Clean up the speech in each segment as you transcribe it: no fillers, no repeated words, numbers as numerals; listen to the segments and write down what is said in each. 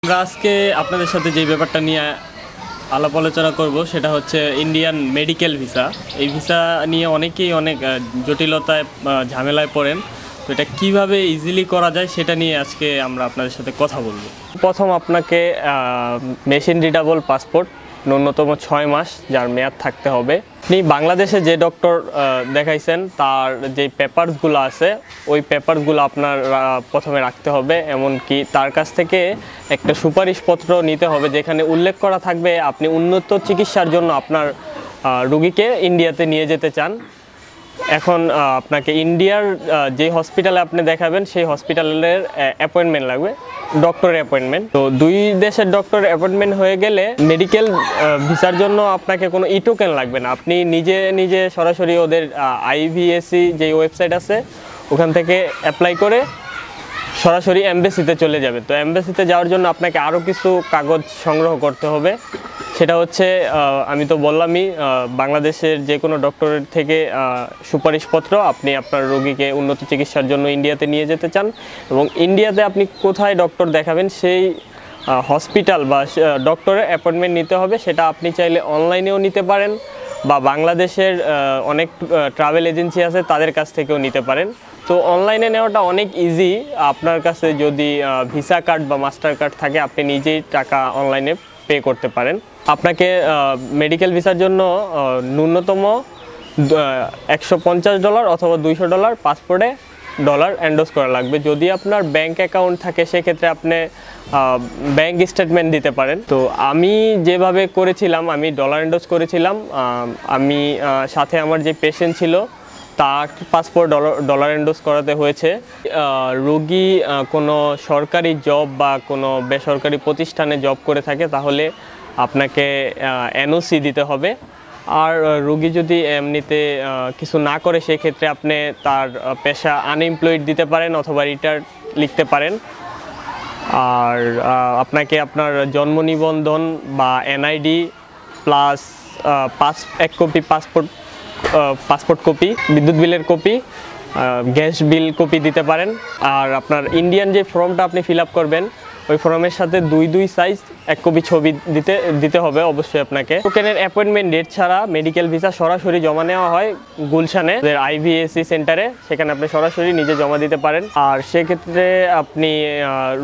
আমরা আজকে আপনাদের সাথে যে ব্যাপারটা নিয়ে আলাপ আলোচনা করব সেটা হচ্ছে ইন্ডিয়ান মেডিকেল ভিসা। এই ভিসা নিয়ে অনেকেই অনেক জটিলতায় ঝামেলায় পড়েন। তো এটা কীভাবে ইজিলি করা যায় সেটা নিয়ে আজকে আমরা আপনাদের সাথে কথা বলবো। প্রথম আপনাকে মেশিন রিডেবল পাসপোর্ট ন্যূনতম 6 মাস যার মেয়াদ থাকতে হবে। আপনি বাংলাদেশে যে ডক্টর দেখাইছেন তার যে পেপারসগুলো আছে ওই পেপারসগুলো আপনার প্রথমে রাখতে হবে, এমনকি তার কাছ থেকে একটা সুপারিশপত্র নিতে হবে যেখানে উল্লেখ করা থাকবে আপনি উন্নত চিকিৎসার জন্য আপনার রোগীকে ইন্ডিয়াতে নিয়ে যেতে চান। এখন আপনাকে ইন্ডিয়ার যে হসপিটালে আপনি দেখাবেন সেই হসপিটালের অ্যাপয়েন্টমেন্ট লাগবে, ডক্টরের অ্যাপয়েন্টমেন্ট। তো দুই দেশের ডক্টরের অ্যাপয়েন্টমেন্ট হয়ে গেলে মেডিকেল ভিসার জন্য আপনাকে কোনো ই টোকেন লাগবে না। আপনি নিজে সরাসরি ওদের IVSC যে ওয়েবসাইট আছে ওখান থেকে অ্যাপ্লাই করে সরাসরি এমবেসিতে চলে যাবে। তো এমবেসিতে যাওয়ার জন্য আপনাকে আরও কিছু কাগজ সংগ্রহ করতে হবে। সেটা হচ্ছে আমি তো বললামই, বাংলাদেশের যে কোনো ডক্টরের থেকে সুপারিশপত্র, আপনি আপনার রোগীকে উন্নত চিকিৎসার জন্য ইন্ডিয়াতে নিয়ে যেতে চান এবং ইন্ডিয়াতে আপনি কোথায় ডক্টর দেখাবেন সেই হসপিটাল বা ডক্টরের অ্যাপয়েন্টমেন্ট নিতে হবে। সেটা আপনি চাইলে অনলাইনেও নিতে পারেন বা বাংলাদেশের অনেক ট্রাভেল এজেন্সি আছে তাদের কাছ থেকেও নিতে পারেন। তো অনলাইনে নেওয়াটা অনেক ইজি। আপনার কাছে যদি ভিসা কার্ড বা মাস্টার কার্ড থাকে আপনি নিজেই টাকা অনলাইনে পে করতে পারেন। আপনাকে মেডিকেল ভিসার জন্য ন্যূনতম $150 অথবা $200 পাসপোর্টে ডলার এন্ডোজ করা লাগবে। যদি আপনার ব্যাংক অ্যাকাউন্ট থাকে সেক্ষেত্রে আপনি ব্যাংক স্টেটমেন্ট দিতে পারেন। তো আমি যেভাবে করেছিলাম, আমি ডলার এন্ডোজ করেছিলাম। আমি সাথে আমার যে পেশেন্ট ছিল তার পাসপোর্ট ডলার এন্ডোজ করাতে হয়েছে। রোগী কোনো সরকারি জব বা কোনো বেসরকারি প্রতিষ্ঠানে জব করে থাকে তাহলে আপনাকে NOC দিতে হবে। আর রোগী যদি এমনিতে কিছু না করে সেক্ষেত্রে আপনি তার পেশা আনএমপ্লয়েড দিতে পারেন অথবা রিটায়ার্ড লিখতে পারেন। আর আপনাকে আপনার জন্ম নিবন্ধন বা NID plus 1 copy passport copy, বিদ্যুৎ বিলের কপি, গ্যাস বিল কপি দিতে পারেন। আর আপনার ইন্ডিয়ান যে ফর্মটা আপনি ফিল আপ করবেন ওই ফর্মের সাথে দুই সাইজ 1 কপি ছবি দিতে হবে অবশ্যই আপনাকে। টোকেনের অ্যাপয়েন্টমেন্ট ডেট ছাড়া মেডিকেল ভিসা সরাসরি জমা নেওয়া হয় গুলশানে IVSC সেন্টারে, সেখানে আপনি সরাসরি নিজে জমা দিতে পারেন। আর সেক্ষেত্রে আপনি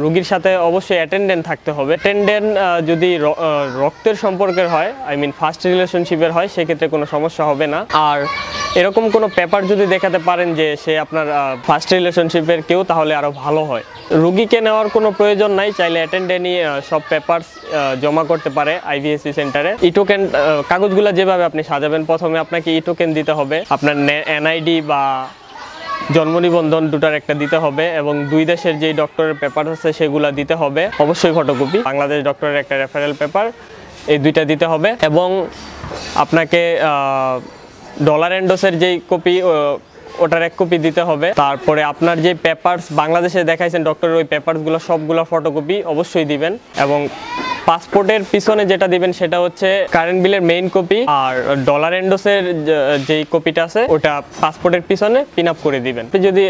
রোগীর সাথে অবশ্যই অ্যাটেন্ডেন্ট থাকতে হবে। অ্যাটেন্ডেন্ট যদি রক্তের সম্পর্কের হয়, ফার্স্ট রিলেশনশিপের হয়, সেক্ষেত্রে কোনো সমস্যা হবে না। আর এরকম কোনো পেপার যদি দেখাতে পারেন যে সে আপনার ফার্স্ট রিলেশনশিপের কেউ, তাহলে আরও ভালো হয়। রোগীকে নেওয়ার কোনো প্রয়োজন নাই, চাইলে অ্যাটেন্ডেন্টই সব পেপারস জমা করতে পারে IVSC সেন্টারে। ই টোকেন কাগজগুলো যেভাবে আপনি সাজাবেন, প্রথমে আপনাকে ই টোকেন দিতে হবে, আপনার NID বা জন্ম নিবন্ধন দুটার একটা দিতে হবে এবং দুই দেশের যেই ডক্টরের পেপার আছে সেগুলো দিতে হবে, অবশ্যই ফটোকপি। বাংলাদেশ ডক্টরের একটা রেফারেল পেপার, এই দুইটা দিতে হবে। এবং আপনাকে ডলার এন্ডোসের যেই কপি ওটার 1 কপি দিতে হবে। তারপরে আপনার যে পেপারস বাংলাদেশে দেখাইছেন ডক্টরের ওই পেপারসগুলো সবগুলো ফটোকপি অবশ্যই দিবেন। এবং পাসপোর্টের পিছনে যেটা দিবেন সেটা হচ্ছে কারেন্ট বিলের মেইন কপি, আর ডলার এন্ডোসের যেই কপিটা আছে ওটা পাসপোর্টের পিছনে পিন আপ করে দিবেন। যদি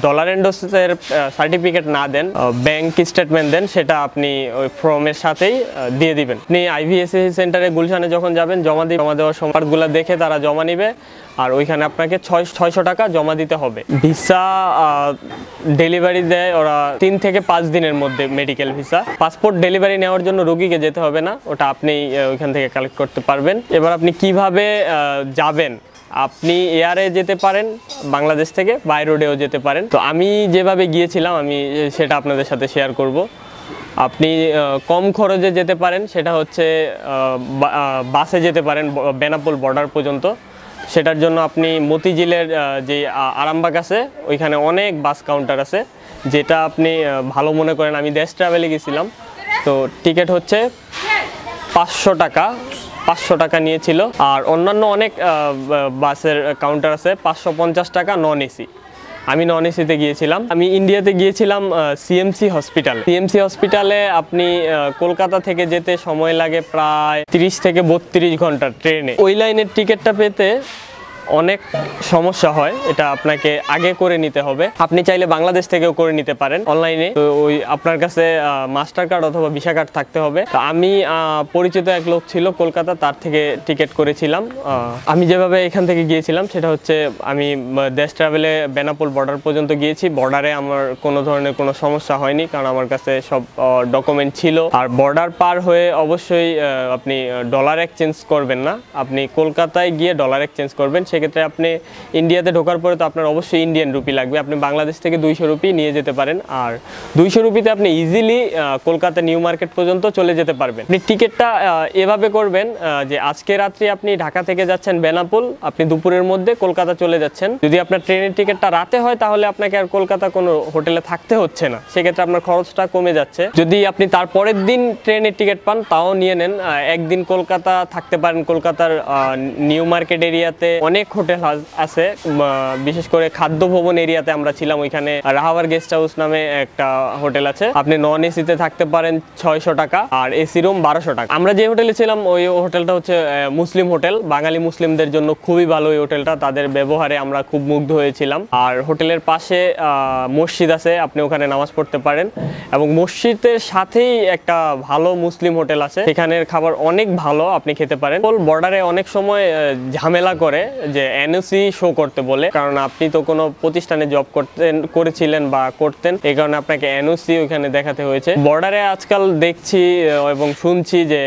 ডলার এন্ডোসের সার্টিফিকেট না দেন, ব্যাংক স্টেটমেন্ট দেন, সেটা আপনি ওই ফর্মের সাথেই দিয়ে দিবেন। আপনি IVSC সেন্টারে গুলশানে যখন যাবেন জমা দেওয়ার সময়গুলো দেখে তারা জমা নিবে, আর ওইখানে আপনাকে 600 টাকা জমা দিতে হবে। ভিসা ডেলিভারি দেয় ওরা 3 থেকে 5 দিনের মধ্যে মেডিকেল ভিসা। পাসপোর্ট ডেলিভারি নেওয়ার জন্য রোগীকে যেতে হবে না, ওটা আপনি ওইখান থেকে কালেক্ট করতে পারবেন। এবার আপনি কিভাবে যাবেন, আপনি এয়ারে যেতে পারেন বাংলাদেশ থেকে, বাই রোডেও যেতে পারেন। তো আমি যেভাবে গিয়েছিলাম আমি সেটা আপনাদের সাথে শেয়ার করব। আপনি কম খরচে যেতে পারেন, সেটা হচ্ছে বাসে যেতে পারেন বেনাপোল বর্ডার পর্যন্ত। সেটার জন্য আপনি মতিঝিলের যে আরামবাগ আছে ওইখানে অনেক বাস কাউন্টার আছে, যেটা আপনি ভালো মনে করেন। আমি দেশ ট্রাভেলে গেছিলাম, তো টিকিট হচ্ছে 500 টাকা নিয়েছিল। আর অন্যান্য অনেক বাসের কাউন্টার আছে 550 টাকা নন এসি। আমি নন এসিতে গিয়েছিলাম। আমি ইন্ডিয়াতে গিয়েছিলাম CMC হসপিটালে আপনি কলকাতা থেকে যেতে সময় লাগে প্রায় 30 থেকে 32 ঘন্টা ট্রেনে। ওই লাইনের টিকিটটা পেতে অনেক সমস্যা হয়, এটা আপনাকে আগে করে নিতে হবে। আপনি চাইলে বাংলাদেশ থেকেও করে নিতে পারেন অনলাইনে। তো ওই আপনার কাছে মাস্টার কার্ড অথবা ভিসা কার্ড থাকতে হবে। তো আমি পরিচিত এক লোক ছিল কলকাতা, তার থেকে টিকিট করেছিলাম। আমি যেভাবে এখান থেকে গিয়েছিলাম সেটা হচ্ছে আমি দেশ ট্রাভেলে বেনাপোল বর্ডার পর্যন্ত গিয়েছি। বর্ডারে আমার কোনো ধরনের কোনো সমস্যা হয়নি, কারণ আমার কাছে সব ডকুমেন্ট ছিল। আর বর্ডার পার হয়ে অবশ্যই আপনি ডলার এক্সচেঞ্জ করবেন না, আপনি কলকাতায় গিয়ে ডলার এক্সচেঞ্জ করবেন। সেক্ষেত্রে আপনি ইন্ডিয়াতে ঢোকার পরে তো আপনার অবশ্যই ইন্ডিয়ান রুপি লাগবে। আপনি বাংলাদেশ থেকে 200 রুপি নিয়ে যেতে পারেন, আর 200 রুপিতে আপনি ইজিলি কলকাতা নিউ মার্কেট পর্যন্ত চলে যেতে পারবেন। আপনি টিকিটটা এভাবে করবেন যে আজকে রাত্রে আপনি ঢাকা থেকে যাচ্ছেন বেনাপোল, আপনি দুপুরের মধ্যে কলকাতা চলে যাচ্ছেন। যদি আপনার ট্রেনের টিকিটটা রাতে হয় তাহলে আপনাকে আর কলকাতা কোনো হোটেলে থাকতে হচ্ছে না, সেক্ষেত্রে আপনার খরচটা কমে যাচ্ছে। যদি আপনি তার পরের দিন ট্রেনের টিকিট পান তাও নিয়ে নেন, একদিন কলকাতা থাকতে পারেন। কলকাতার নিউ মার্কেট এরিয়াতে অনেক হোটেল আছে, বিশেষ করে খাদ্য ভবন এরিয়াতে আমরা ছিলাম, ওইখানে রাহাবার গেস্ট হাউস নামে একটা হোটেল আছে। আপনি নন এসিতে থাকতে পারেন 600 টাকা, আর এসি রুম 1200 টাকা। আমরা যে হোটেলে ছিলাম ওই হোটেলটা হচ্ছে মুসলিম হোটেল, বাঙালি মুসলিমদের জন্য খুবই ভালো ওই হোটেলটা, তাদের ব্যবহারে আমরা খুব মুগ্ধ হয়েছিলাম। আর হোটেলের পাশে মসজিদ আছে, আপনি ওখানে নামাজ পড়তে পারেন, এবং মসজিদের সাথেই একটা ভালো মুসলিম হোটেল আছে, সেখানের খাবার অনেক ভালো, আপনি খেতে পারেন। বর্ডারে অনেক সময় ঝামেলা করে যে এনওসি শো করতে বলে, কারণ আপনি তো কোনো প্রতিষ্ঠানে জব করেছিলেন বা করতেন, এই কারণে আপনাকে এনওসি ওইখানে দেখাতে হয়েছে। বর্ডারে আজকাল দেখছি এবং শুনছি যে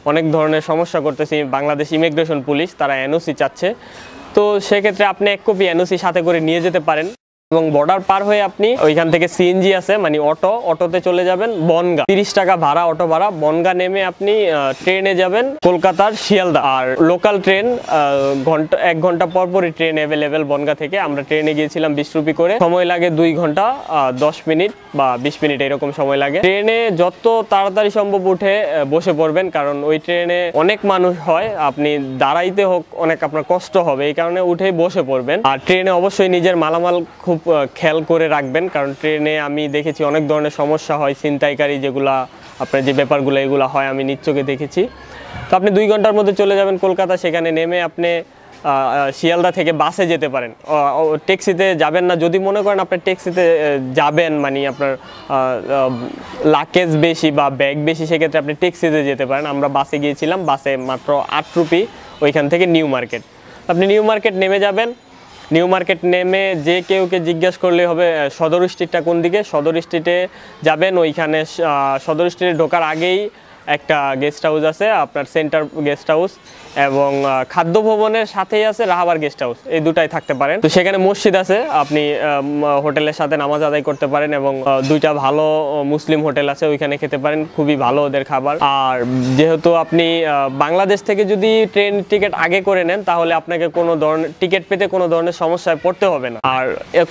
অনেক ধরনের সমস্যা করতেছে বাংলাদেশ ইমিগ্রেশন পুলিশ, তারা এনওসি চাচ্ছে। তো সেক্ষেত্রে আপনি এক কপি এনওসি সাথে করে নিয়ে যেতে পারেন। এবং বর্ডার পার হয়ে আপনি ওইখান থেকে সিএনজি আছে, মানে অটোতে চলে যাবেন বনগাঁ, 30 টাকা ভাড়া, অটো ভাড়া। বনগাঁ নেমে আপনি ট্রেনে যাবেন কলকাতার শিয়ালদা। আর লোকাল ট্রেন 1 ঘন্টা পরপরই ট্রেন অ্যাভেলেবেল বনগাঁ থেকে। আমরা ট্রেনে গিয়েছিলাম 20 রুপি করে, সময় লাগে 2 ঘন্টা 10 মিনিট বা 20 মিনিট এরকম সময় লাগে। ট্রেনে যত তাড়াতাড়ি সম্ভব উঠে বসে পড়বেন, কারণ ওই ট্রেনে অনেক মানুষ হয়, আপনি দাঁড়াইতে হোক অনেক আপনার কষ্ট হবে, এই কারণে উঠেই বসে পড়বেন। আর ট্রেনে অবশ্যই নিজের মালামাল খুব খেয়াল করে রাখবেন, কারণ ট্রেনে আমি দেখেছি অনেক ধরনের সমস্যা হয়, ছিনতাইকারী যেগুলা আপনার যে ব্যাপারগুলো এগুলো হয়, আমি নিজ চোখে দেখেছি। তো আপনি 2 ঘন্টার মধ্যে চলে যাবেন কলকাতা, সেখানে নেমে আপনি শিয়ালদা থেকে বাসে যেতে পারেন, ট্যাক্সিতে যাবেন না। যদি মনে করেন আপনি ট্যাক্সিতে যাবেন, মানে আপনার লাগেজ বেশি বা ব্যাগ বেশি, সেক্ষেত্রে আপনি ট্যাক্সিতে যেতে পারেন। আমরা বাসে গিয়েছিলাম, বাসে মাত্র 8 রুপি, ওইখান থেকে নিউ মার্কেট। আপনি নিউ মার্কেট নেমে যাবেন, নিউ মার্কেট নেমে যে কেউকে জিজ্ঞাসা করলে হবে সদর স্ট্রিটটা কোন দিকে। সদর স্ট্রিটে যাবেন, ওইখানে সদর স্ট্রিটে ঢোকার আগেই একটা গেস্ট হাউস আছে, আপনার সেন্টার গেস্ট হাউস, এবং খাদ্য ভবনের সাথেই আছে রাহাবার গেস্ট হাউস, এই দুটাই থাকতে পারেন। তো সেখানে মসজিদ আছে, আপনি হোটেলের সাথে নামাজ আদায় করতে পারেন, এবং 2টা ভালো মুসলিম হোটেল আছে, ওইখানে খেতে পারেন, খুবই ভালো ওদের খাবার। আর যেহেতু আপনি বাংলাদেশ থেকে যদি ট্রেন টিকিট আগে করে নেন, তাহলে আপনাকে কোনো ধরনের টিকিট পেতে কোনো ধরনের সমস্যায় পড়তে হবে না। আর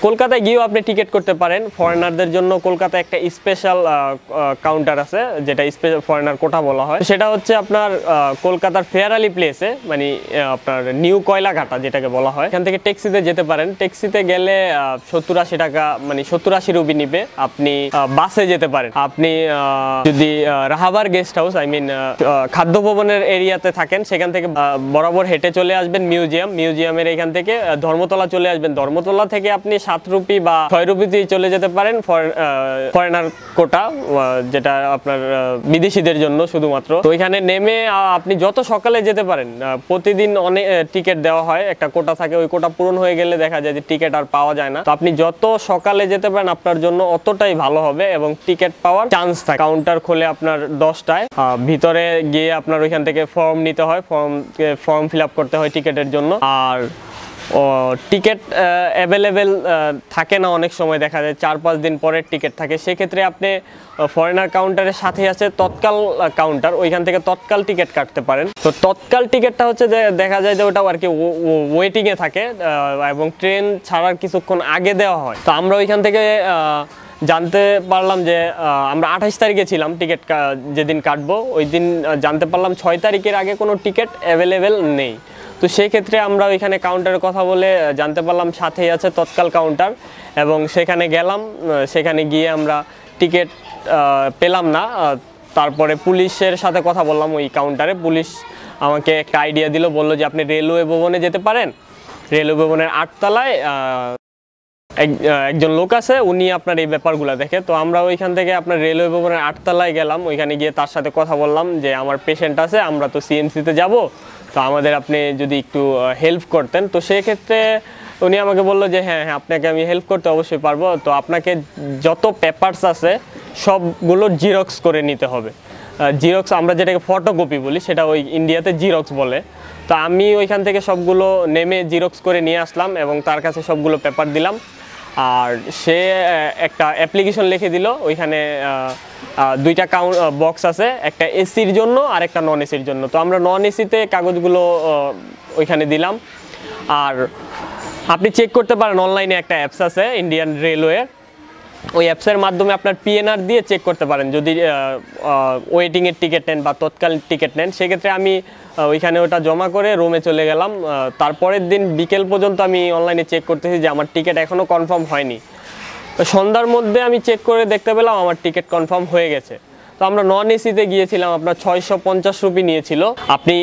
কলকাতায় গিয়েও আপনি টিকিট করতে পারেন। ফরেনারদের জন্য কলকাতায় একটা স্পেশাল কাউন্টার আছে, যেটা স্পেশাল ফরেনার কোটা বলা হয়। সেটা হচ্ছে আপনার কলকাতার ফেয়ারালি প্লেসে, মানে আপনার নিউ কয়লাঘাটা যেটাকে বলা হয়, এখান থেকে ট্যাক্সিতে যেতে পারেন। ট্যাক্সিতে গেলে 70-80 টাকা, মানে 70-80 রুপি নিবে। আপনি বাসে যেতে পারেন। আপনি যদি রাহাবার গেস্ট হাউস, খাদ্য ভবনের এরিয়াতে থাকেন, সেখান থেকে বরাবর হেঁটে চলে আসবেন মিউজিয়ামের এখান থেকে ধর্মতলা চলে আসবেন। ধর্মতলা থেকে আপনি 7 রুপি বা 6 রুপিতে চলে যেতে পারেন ফরেনার কোটা, যেটা আপনার বিদেশিদের জন্য শুধুমাত্র। তো ওইখানে নেমে আপনি যত সকালে যেতে পারেন, প্রতিদিন অনেক টিকিট দেওয়া হয়, একটা কোটা থাকে, ওই কোটা পূরণ হয়ে গেলে দেখা যায় যে টিকিট আর পাওয়া যায় না। তো আপনি যত সকালে যেতে পারেন আপনার জন্য অতটাই ভালো হবে, এবং টিকিট পাওয়ার চান্স থাকে। কাউন্টার খোলে আপনার 10টায়, ভিতরে গিয়ে আপনার ওইখান থেকে ফর্ম নিতে হয়, ফর্ম ফিল আপ করতে হয় টিকিটের জন্য। আর টিকিট অ্যাভেলেবেল থাকে না, অনেক সময় দেখা যায় 4-5 দিন পরের টিকিট থাকে। সেক্ষেত্রে আপনি ফরেনার কাউন্টারের সাথে আছে তৎকাল কাউন্টার, ওইখান থেকে তৎকাল টিকিট কাটতে পারেন। তো তৎকাল টিকিটটা হচ্ছে যে দেখা যায় যে ওটাও আর কি ওয়েটিংয়ে থাকে, এবং ট্রেন ছাড়ার কিছুক্ষণ আগে দেওয়া হয়। তো আমরা ওইখান থেকে জানতে পারলাম যে আমরা 28 তারিখে ছিলাম, টিকিট যেদিন কাটবো ওই দিন জানতে পারলাম 6 তারিখের আগে কোনো টিকিট অ্যাভেলেবেল নেই। তো সেই ক্ষেত্রে আমরা ওইখানে কাউন্টারের কথা বলে জানতে পারলাম সাথেই আছে তৎকাল কাউন্টার, এবং সেখানে গেলাম। সেখানে গিয়ে আমরা টিকিট পেলাম না। তারপরে পুলিশের সাথে কথা বললাম ওই কাউন্টারে। পুলিশ আমাকে একটা আইডিয়া দিল, বললো যে আপনি রেলওয়ে ভবনে যেতে পারেন, রেলওয়ে ভবনের 8 তলায় একজন লোক আছে, উনি আপনার এই ব্যাপারগুলো দেখে। তো আমরা ওইখান থেকে আপনার রেলওয়ে ভবনের 8 তলায় গেলাম, ওইখানে গিয়ে তার সাথে কথা বললাম যে আমার পেশেন্ট আছে, আমরা তো সিএমসিতে যাব, তো আমাদের আপনি যদি একটু হেল্প করতেন। তো সেক্ষেত্রে উনি আমাকে বললো যে হ্যাঁ হ্যাঁ আপনাকে আমি হেল্প করতে অবশ্যই পারবো। তো আপনাকে যত পেপারস আছে সবগুলো জিরক্স করে নিতে হবে। জিরক্স আমরা যেটাকে ফটোকপি বলি, সেটা ওই ইন্ডিয়াতে জিরক্স বলে। তো আমি ওইখান থেকে সবগুলো নেমে জিরক্স করে নিয়ে আসলাম এবং তার কাছে সবগুলো পেপার দিলাম। আর সে একটা অ্যাপ্লিকেশন লিখে দিল, ওইখানে 2টা বক্স আছে, একটা এসির জন্য আর একটা নন এসির জন্য। তো আমরা নন এসিতে কাগজগুলো ওইখানে দিলাম। আর আপনি চেক করতে পারেন, অনলাইনে একটা অ্যাপস আছে ইন্ডিয়ান রেলওয়ে, ওই অ্যাপসের মাধ্যমে আপনার পিএনআর দিয়ে চেক করতে পারেন যদি ওয়েটিংয়ের টিকিট নেন বা তৎকালীন টিকিট নেন। সেক্ষেত্রে আমি ওইখানে ওটা জমা করে রুমে চলে গেলাম। তারপরের দিন বিকেল পর্যন্ত আমি অনলাইনে চেক করতেছি যে আমার টিকিট এখনও কনফার্ম হয়নি। তো সন্ধ্যার মধ্যে আমি চেক করে দেখতে পেলাম আমার টিকিট কনফার্ম হয়ে গেছে। তো আমরা নন এসিতে গিয়েছিলাম, আপনার 650 রুপি নিয়েছিল। আপনি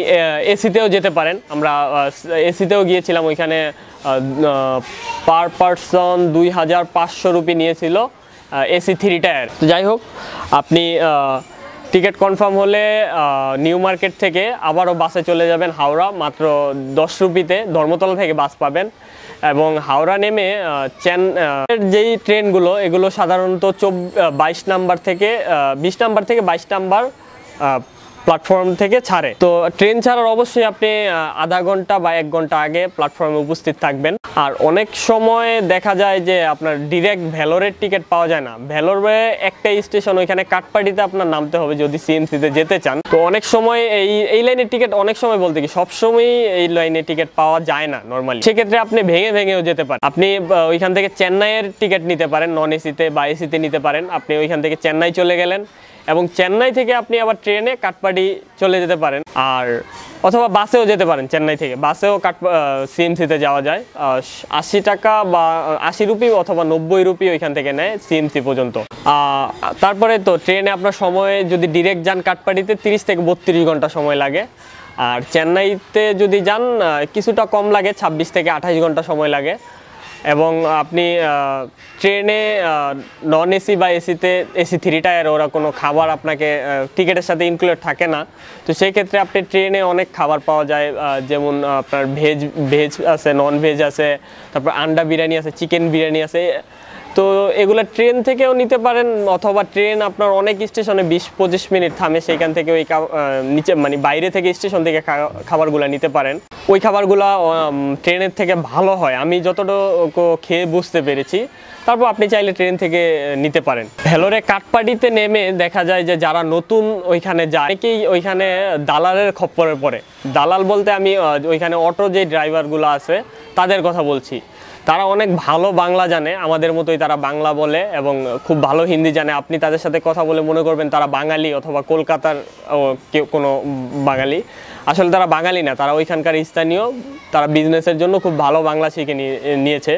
এসিতেও যেতে পারেন, আমরা এসিতেও গিয়েছিলাম, ওইখানে পার পারসন 2500 রুপি নিয়েছিল, এসি 3 টায়ার। তো যাই হোক, আপনি টিকিট কনফার্ম হলে নিউ মার্কেট থেকে আবারও বাসে চলে যাবেন হাওড়া, মাত্র 10 রুপিতে ধর্মতলা থেকে বাস পাবেন। এবং হাওড়া নেমে যেই ট্রেনগুলো, এগুলো সাধারণত 22 নাম্বার থেকে 20 নাম্বার থেকে 22 নাম্বার প্ল্যাটফর্ম থেকে ছাড়ে। তো ট্রেন ছাড়ার অবশ্যই আপনি আধা ঘন্টা বা 1 ঘন্টা আগে প্ল্যাটফর্মে উপস্থিত থাকবেন। আর অনেক সময় দেখা যায় যে আপনার ডিরেক্ট ভেলোরের টিকিট পাওয়া যায় না। ভেলোরে একটাই স্টেশন, ওইখানে কাঠপাটিতে আপনার নামতে হবে যদি সিএমসিতে যেতে চান। তো অনেক সময় এই লাইনের টিকিট, অনেক সময় বলতে কি সবসময়ই এই লাইনে টিকিট পাওয়া যায় না নর্মালি। সেক্ষেত্রে আপনি ভেঙেও যেতে পারেন। আপনি ওইখান থেকে চেন্নাইয়ের টিকিট নিতে পারেন, নন এসিতে বা এসিতে নিতে পারেন। আপনি ওইখান থেকে চেন্নাই চলে গেলেন এবং চেন্নাই থেকে আপনি আবার ট্রেনে কাঠপাটি চলে যেতে পারেন, আর অথবা বাসেও যেতে পারেন। চেন্নাই থেকে বাসেও সিএমসিতে যাওয়া যায়। 80 টাকা বা 80 রুপি অথবা 90 রুপি ওইখান থেকে নেয় সিএমসি পর্যন্ত। তারপরে তো ট্রেনে আপনার সময় যদি ডিরেক্ট যান কাঠপাটিতে 30 থেকে 32 ঘন্টা সময় লাগে। আর চেন্নাইতে যদি যান কিছুটা কম লাগে, 26 থেকে 28 ঘন্টা সময় লাগে। এবং আপনি ট্রেনে নন এসি বা এসিতে, এসি 3 টায়ার, ওরা কোনো খাবার আপনাকে টিকিটের সাথে ইনক্লুড থাকে না। তো সেই ক্ষেত্রে আপনি ট্রেনে অনেক খাবার পাওয়া যায়, যেমন আপনার ভেজ আছে, নন ভেজ আছে, তারপর আন্ডা বিরিয়ানি আছে, চিকেন বিরিয়ানি আছে। তো এগুলো ট্রেন থেকেও নিতে পারেন, অথবা ট্রেন আপনার অনেক স্টেশনে 20-25 মিনিট থামে, সেইখান থেকে ওই নিচে মানে বাইরে থেকে স্টেশন থেকে খাবারগুলো নিতে পারেন। ওই খাবারগুলো ট্রেনের থেকে ভালো হয়, আমি যতটুকু খেয়ে বুঝতে পেরেছি। তারপর আপনি চাইলে ট্রেন থেকে নিতে পারেন। ভেলোরে কাঠপাটিতে নেমে দেখা যায় যে যারা নতুন ওইখানে যায়, অনেকেই ওইখানে দালালের খপ্পরে পড়ে। দালাল বলতে আমি ওইখানে অটো যে ড্রাইভারগুলো আছে তাদের কথা বলছি। তারা অনেক ভালো বাংলা জানে, আমাদের মতোই তারা বাংলা বলে এবং খুব ভালো হিন্দি জানে। আপনি তাদের সাথে কথা বলে মনে করবেন তারা বাঙালি অথবা কলকাতার কেউ কোনো বাঙালি। আসলে তারা বাঙালি না, তারা ওইখানকার স্থানীয়, তারা বিজনেসের জন্য খুব ভালো বাংলা শিখে নিয়েছে।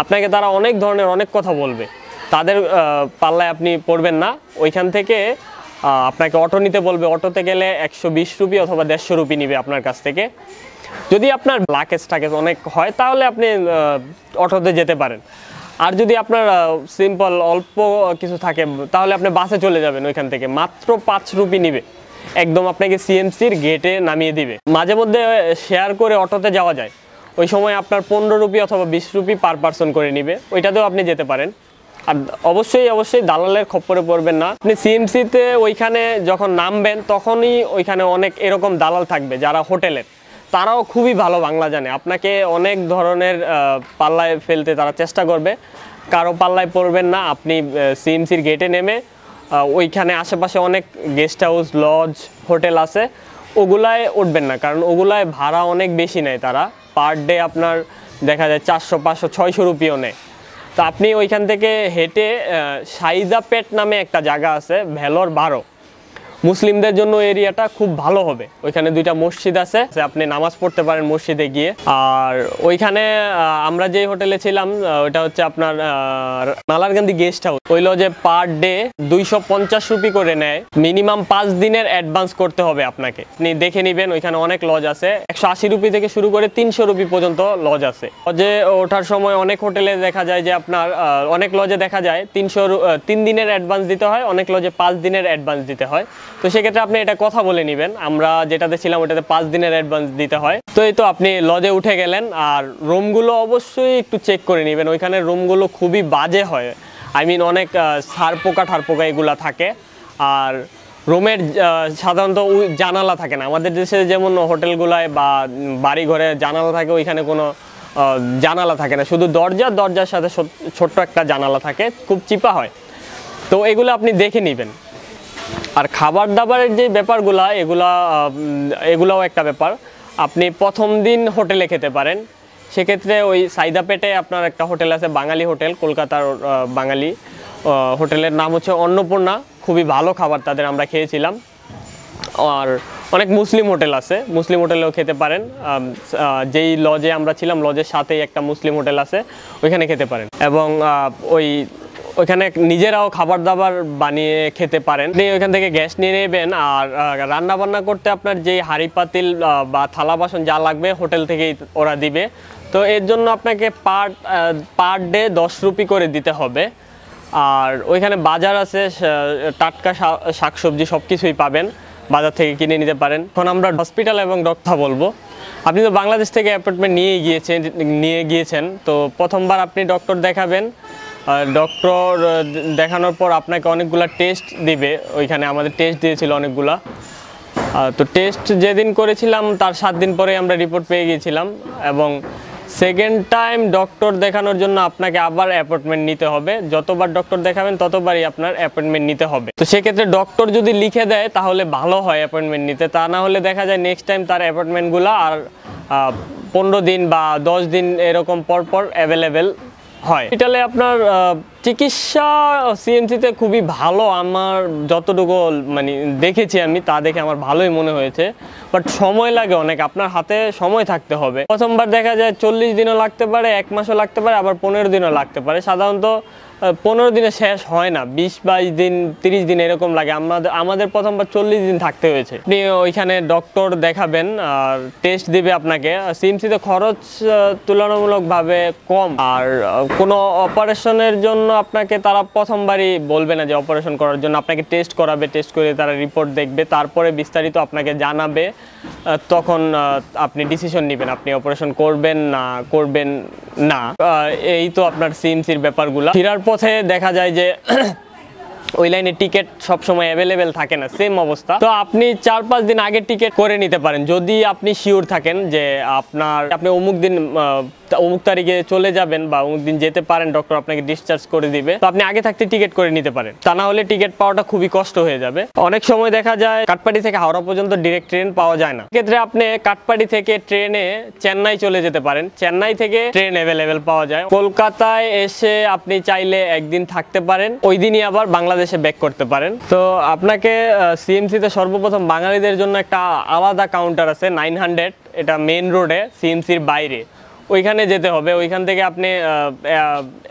আপনাকে তারা অনেক ধরনের অনেক কথা বলবে, তাদের পাল্লায় আপনি পড়বেন না। ওইখান থেকে আপনাকে অটো নিতে বলবে, অটোতে গেলে 120 রুপি অথবা 150 রুপি নিবে আপনার কাছ থেকে। যদি আপনার লাকেজ টাকেজ অনেক হয় তাহলে আপনি অটোতে যেতে পারেন। আর যদি আপনার সিম্পল অল্প কিছু থাকে তাহলে আপনি বাসে চলে যাবেন, ওইখান থেকে মাত্র 5 রুপি নিবে, একদম আপনাকে সিএমসির গেটে নামিয়ে দিবে। মাঝে মধ্যে শেয়ার করে অটোতে যাওয়া যায়, ওই সময় আপনার 15 রুপি অথবা 20 রুপি পার পারসন করে নিবে, ওইটাতেও আপনি যেতে পারেন। আর অবশ্যই দালালের খপ্পরে পড়বেন না। আপনি সিএমসিতে ওইখানে যখন নামবেন তখনই ওইখানে অনেক এরকম দালাল থাকবে যারা হোটেলের, তারাও খুবই ভালো বাংলা জানে, আপনাকে অনেক ধরনের পাল্লায় ফেলতে তারা চেষ্টা করবে। কারো পাল্লায় পড়বেন না। আপনি সিএমসির গেটে নেমে ওইখানে আশেপাশে অনেক গেস্ট হাউস, লজ, হোটেল আছে, ওগুলায় উঠবেন না, কারণ ওগুলায় ভাড়া অনেক বেশি নেয়। তারা পার ডে আপনার দেখা যায় 400, 500, 600 রুপিও নেয়। তো আপনি ওইখান থেকে হেঁটে সাইদাপেট নামে একটা জায়গা আছে, ভেলোর 12, মুসলিমদের জন্য এরিয়াটা খুব ভালো হবে। ওইখানে 2টা মসজিদ আছে, আপনি নামাজ পড়তে পারেন মসজিদে গিয়ে। আর ওইখানে আমরা যে হোটেলে ছিলাম ওইটা হচ্ছে আপনার নালারকান্দি গেস্ট হাউস। ওই লজে পার ডে 250 রুপি করে নেয়। মিনিমাম 5 দিনের অ্যাডভান্স করতে হবে আপনাকে। আপনি দেখে নেবেন, ওইখানে অনেক লজ আছে, 180 রুপি থেকে শুরু করে 300 রুপি পর্যন্ত লজ আছে। লজে ওঠার সময় অনেক হোটেলে দেখা যায় যে আপনার অনেক লজে দেখা যায় 3 দিনের অ্যাডভান্স দিতে হয়, অনেক লজে 5 দিনের অ্যাডভান্স দিতে হয়। তো সেক্ষেত্রে আপনি এটা কথা বলে নেবেন। আমরা যেটাতে ছিলাম ওটাতে 5 দিনের অ্যাডভান্স দিতে হয়। তো এই তো আপনি লজে উঠে গেলেন। আর রুমগুলো অবশ্যই একটু চেক করে নেবেন, ওইখানে রুমগুলো খুবই বাজে হয়। আই মিন অনেক সারপোকা ঠারপোকা এগুলা থাকে। আর রুমের সাধারণত জানালা থাকে না। আমাদের দেশে যেমন হোটেলগুলায় বা বাড়ি ঘরে জানালা থাকে, ওইখানে কোনো জানালা থাকে না, শুধু দরজার সাথে ছোট্ট একটা জানালা থাকে, খুব চিপা হয়। তো এগুলো আপনি দেখে নেবেন। আর খাবার দাবারের যে ব্যাপারগুলা এগুলাও একটা ব্যাপার। আপনি প্রথম দিন হোটেলে খেতে পারেন, সেক্ষেত্রে ওই সাইদাপেটে আপনার একটা হোটেল আছে, বাঙালি হোটেল, কলকাতার বাঙালি হোটেলের নাম হচ্ছে অন্নপূর্ণা। খুবই ভালো খাবার তাদের, আমরা খেয়েছিলাম। আর অনেক মুসলিম হোটেল আছে, মুসলিম হোটেলেও খেতে পারেন। যেই লজে আমরা ছিলাম লজের সাথেই একটা মুসলিম হোটেল আছে, ওইখানে খেতে পারেন। এবং ওইখানে নিজেরাও খাবার দাবার বানিয়ে খেতে পারেন। আপনি ওইখান থেকে গ্যাস নিয়ে নেবেন। আর রান্না বান্না করতে আপনার যেই হাঁড়ি পাতিল বা থালা বাসন যা লাগবে হোটেল থেকেই ওরা দিবে। তো এর জন্য আপনাকে পার ডে 10 রুপি করে দিতে হবে। আর ওইখানে বাজার আছে, টাটকা শাকসবজি সব কিছুই পাবেন, বাজার থেকে কিনে নিতে পারেন। এখন আমরা হসপিটাল এবং ডক্টর বলবো। আপনি তো বাংলাদেশ থেকে অ্যাপয়েন্টমেন্ট নিয়ে গিয়েছেন, তো প্রথমবার আপনি ডক্টর দেখাবেন। ডক্টর দেখানোর পর আপনাকে অনেকগুলা টেস্ট দিবে। ওইখানে আমাদের টেস্ট দিয়েছিল অনেকগুলা। তো টেস্ট যেদিন করেছিলাম তার 7 দিন পরে আমরা রিপোর্ট পেয়ে গিয়েছিলাম। এবং সেকেন্ড টাইম ডক্টর দেখানোর জন্য আপনাকে আবার অ্যাপয়েন্টমেন্ট নিতে হবে। যতবার ডক্টর দেখাবেন ততবারই আপনার অ্যাপয়েন্টমেন্ট নিতে হবে। তো সেক্ষেত্রে ডক্টর যদি লিখে দেয় তাহলে ভালো হয় অ্যাপয়েন্টমেন্ট নিতে, তা না হলে দেখা যায় নেক্সট টাইম তার অ্যাপয়েন্টমেন্টগুলো আর 15 দিন বা 10 দিন এরকম পর অ্যাভেলেবেল হয়। হসপিটালে আপনার চিকিৎসা সিএমসিতে খুবই ভালো, আমার যতটুকু মানে দেখেছি আমি, তা দেখে আমার ভালোই মনে হয়েছে। বাট সময় লাগে অনেক, আপনার হাতে সময় থাকতে হবে। প্রথমবার দেখা যায় 40 দিনও লাগতে পারে, 1 মাসও লাগতে পারে, আবার 15 দিনও লাগতে পারে। সাধারণত 15 দিনে শেষ হয় না, 20-22 দিন 30 দিন এরকম লাগে। আমাদের প্রথমবার 40 দিন থাকতে হয়েছে। আপনি ওইখানে ডক্টর দেখাবেন আর টেস্ট দিবে আপনাকে। সিএমসিতে খরচ তুলনামূলকভাবে কম। আর কোনো অপারেশনের জন্য আপনাকে তারা প্রথমবারই বলবে না যে অপারেশন করার জন্য, আপনাকে টেস্ট করাবে, টেস্ট করে তারা রিপোর্ট দেখবে, তারপরে বিস্তারিত আপনাকে জানাবে। তখন আপনি ডিসিশন নেবেন আপনি অপারেশন করবেন না। এই তো আপনার সিএমসির ব্যাপারগুলো। ফেরার পথে দেখা যায় যে ওই লাইনে টিকিট সবসময় অ্যাভেলেবেল থাকে না, সেম অবস্থা। তো আপনি 4-5 দিন আগে টিকিট করে নিতে পারেন, যদি আপনি শিওর থাকেন যে আপনি অমুক তারিখে চলে যাবেন বা অমুক দিন যেতে পারেন, ডক্টর আপনাকে ডিসচার্জ করে দিবে। তো আপনি আগে থাকতে টিকিট করে নিতে পারেন, তা না হলে টিকিট পাওয়াটা খুবই কষ্ট হয়ে যাবে। অনেক সময় দেখা যায় কাঠপাড়ি থেকে হাওড়া পর্যন্ত ডিরেক্ট ট্রেন পাওয়া যায় না। সেক্ষেত্রে আপনি কাঠপাড়ি থেকে ট্রেনে চেন্নাই চলে যেতে পারেন, চেন্নাই থেকে ট্রেন অ্যাভেলেবেল পাওয়া যায়। কলকাতায় এসে আপনি চাইলে একদিন থাকতে পারেন, ওই দিনই আবার বাংলাদেশে ব্যাক করতে পারেন। তো আপনাকে সিএমসিতে সর্বপ্রথম বাঙালিদের জন্য একটা আলাদা কাউন্টার আছে 900, এটা মেইন রোডে সিএমসির বাইরে, ওইখানে যেতে হবে। ওইখান থেকে আপনি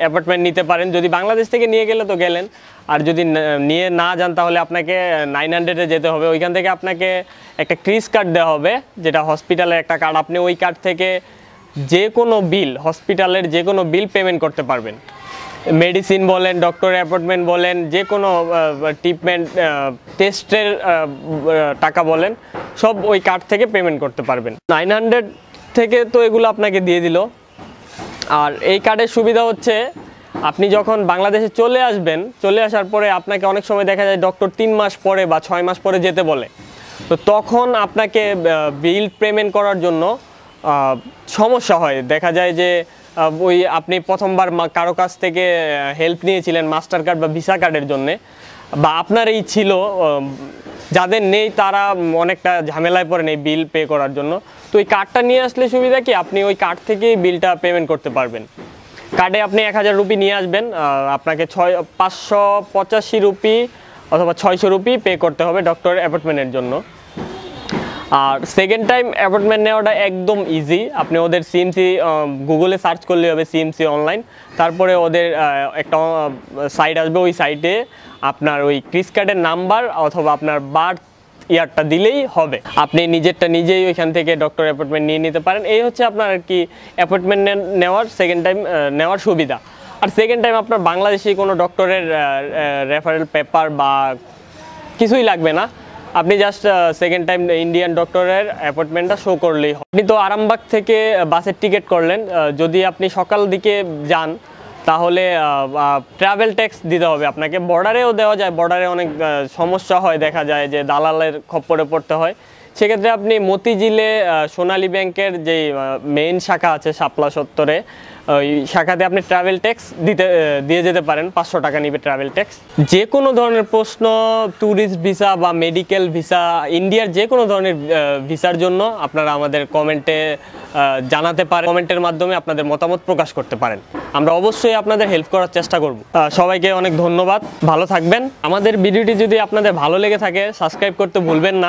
অ্যাপয়েন্টমেন্ট নিতে পারেন। যদি বাংলাদেশ থেকে নিয়ে গেলে তো গেলেন, আর যদি নিয়ে না যান তাহলে আপনাকে 900-এ যেতে হবে। ওইখান থেকে আপনাকে একটা ক্রিজ কার্ড দেওয়া হবে, যেটা হসপিটালের একটা কার্ড। আপনি ওই কার্ড থেকে যে কোনো বিল, হসপিটালের যে কোনো বিল পেমেন্ট করতে পারবেন। মেডিসিন বলেন, ডক্টর অ্যাপয়েন্টমেন্ট বলেন, যে কোনো ট্রিটমেন্ট টেস্টের টাকা বলেন, সব ওই কার্ড থেকে পেমেন্ট করতে পারবেন। 900 থেকে তো এগুলো আপনাকে দিয়ে দিল। আর এই কার্ডের সুবিধা হচ্ছে আপনি যখন বাংলাদেশে চলে আসবেন, চলে আসার পরে আপনাকে অনেক সময় দেখা যায় ডক্টর 3 মাস পরে বা 6 মাস পরে যেতে বলে। তো তখন আপনাকে বিল পেমেন্ট করার জন্য সমস্যা হয়। দেখা যায় যে ওই আপনি প্রথমবার কারো কাছ থেকে হেল্প নিয়েছিলেন মাস্টার কার্ড বা ভিসা কার্ডের জন্যে, বা আপনার এই ছিল, যাদের নেই তারা অনেকটা ঝামেলায় পড়ে নেই বিল পে করার জন্য। তো ওই কার্ডটা নিয়ে আসলে সুবিধা কি, আপনি ওই কার্ড থেকেই বিলটা পেমেন্ট করতে পারবেন। কার্ডে আপনি 1000 রুপি নিয়ে আসবেন, আপনাকে 585 রুপি অথবা 600 রুপি পে করতে হবে ডক্টর অ্যাপয়েন্টমেন্টের জন্য। আর সেকেন্ড টাইম অ্যাপয়েন্টমেন্ট নেওয়াটা একদম ইজি। আপনি ওদের সিএমসি গুগলে সার্চ করলে হবে সিএমসি অনলাইন, তারপরে ওদের একটা সাইট আসবে, ওই সাইটে আপনার ওই ক্রিস কার্ডের নাম্বার অথবা আপনার বার্থ ইয়ারটা দিলেই হবে। আপনি নিজেরটা নিজেই ওইখান থেকে ডক্টর অ্যাপয়েন্টমেন্ট নিয়ে নিতে পারেন। এই হচ্ছে আপনার আর কি অ্যাপয়েন্টমেন্ট নেওয়ার সেকেন্ড টাইম নেওয়ার সুবিধা। আর সেকেন্ড টাইম আপনার বাংলাদেশি কোনো ডক্টরের রেফারেল পেপার বা কিছুই লাগবে না। আপনি জাস্ট সেকেন্ড টাইম ইন্ডিয়ান ডক্টরের অ্যাপয়েন্টমেন্টটা শো করলেই হয়। আপনি তো আরামবাগ থেকে বাসের টিকিট করলেন, যদি আপনি সকাল দিকে যান তাহলে ট্রাভেল ট্যাক্স দিতে হবে আপনাকে। বর্ডারেও দেওয়া যায়, বর্ডারে অনেক সমস্যা হয়, দেখা যায় যে দালালের খপ্পরে পড়তে হয়। সেক্ষেত্রে আপনি মতিঝিলে সোনালী ব্যাংকের যে মেইন শাখা আছে শাপলা চত্বরে, ওই শাখাতে আপনি ট্রাভেল ট্যাক্স দিয়ে যেতে পারেন। 500 টাকা নিবে ট্রাভেল ট্যাক্স। যে কোনো ধরনের প্রশ্ন, ট্যুরিস্ট ভিসা বা মেডিকেল ভিসা, ইন্ডিয়ার যে কোনো ধরনের ভিসার জন্য আপনারা আমাদের কমেন্টে জানাতে পারেন। কমেন্টের মাধ্যমে আপনাদের মতামত প্রকাশ করতে পারেন, আমরা অবশ্যই আপনাদের হেল্প করার চেষ্টা করব। সবাইকে অনেক ধন্যবাদ, ভালো থাকবেন। আমাদের ভিডিওটি যদি আপনাদের ভালো লেগে থাকে সাবস্ক্রাইব করতে ভুলবেন না।